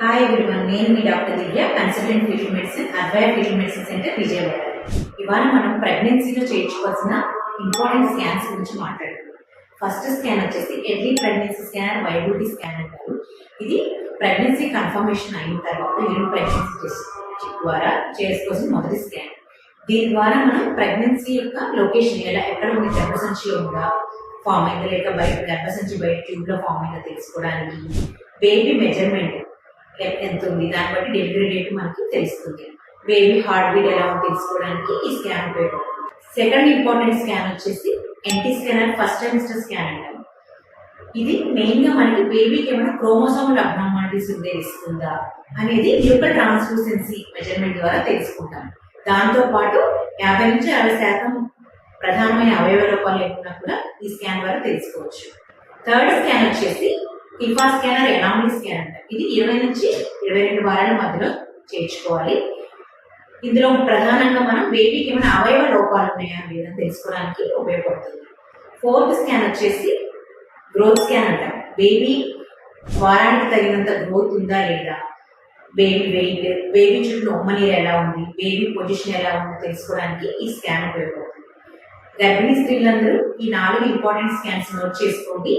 Hi everyone, నేను మీ doctor Divya, consultant fetal medicine, Advaya fetal medicine centre, Vijayawada. ఇవాళ మనం ప్రెగ్నెన్సీలో చేయించుకోవాల్సిన ఇంపార్టెంట్ స్కాన్స్ గురించి మాట్లాడుతున్నాం. ఫస్ట్ స్కాన్ వచ్చేసి early pregnancy scan, viability scan అంటారు. ఇది ప్రెగ్నెన్సీ కన్ఫర్మేషన్ అయిన తర్వాత యూరిన్ ప్రెగ్నెన్సీ టెస్ట్ ద్వారా చేసుకోవాల్సిన మొదటి స్కాన్. దీని ద్వారా మనం ప్రెగ్నెన్సీ యొక్క లొకేషన్ ఎక్కడ ఉంది, గర్భసంచిలో ఉందా, ఫామ్ అయిందా, లేక బయట గర్భసంచి బయట ట్యూబ్లో ఫామ్ అయిందా తెలుసుకోవడానికి, బేబీ మెజర్మెంట్ ఎంత ఉంది దాన్ని బట్టి డెలివరీ డేట్ మనకి తెలుస్తుంది, బేబీ హార్ట్ బీట్ ఎలా ఉందో తెలుసుకోవడానికి ఈ స్కాన్ ఉపయోగపడుతుంది. సెకండ్ ఇంపార్టెంట్ స్కాన్ వచ్చేసి NT scan, first trimester scan అంటాం. ఇది మెయిన్ గా మనకి బేబీకి ఏమైనా క్రోమోసోమల్ అబ్నార్మాలిటీస్ ఇస్తుందా అనేది న్యూక్లియర్ ట్రాన్స్లూసెన్సీ మెజర్మెంట్ ద్వారా తెలుసుకుంటాం. దాంతో పాటు 50 నుంచి 60% ప్రధానమైన అవయవ లోపాలు ఏమున్నా కూడా ఈ స్కాన్ ద్వారా తెలుసుకోవచ్చు. థర్డ్ స్కాన్ వచ్చేసి ఇఫా స్కానర్, ఎనామలీ స్కాన్ అంటారు. ఇది 20 నుంచి 22 వారాల మధ్యలో చేయించుకోవాలి. ఇందులో ప్రధానంగా మనం బేబీకి ఏమైనా అవయవ లోపాలు ఉన్నాయా లేదా తెలుసుకోవడానికి ఉపయోగపడుతుంది. ఫోర్త్ స్కాన్ వచ్చేసి గ్రోత్ స్కాన్ అంటాం. బేబీ వారానికి తగినంత గ్రోత్ ఉందా లేదా, బేబీ వెయిట్, బేబీ చుట్టూ ఉమ్మనీరు ఎలా ఉంది, బేబీ పొజిషన్ ఎలా ఉంది తెలుసుకోవడానికి ఈ స్కాన్ ఉపయోగపడుతుంది. గర్భిణీ స్త్రీలందరూ ఈ 4 ఇంపార్టెంట్ స్కాన్స్ నోట్ చేసుకోండి.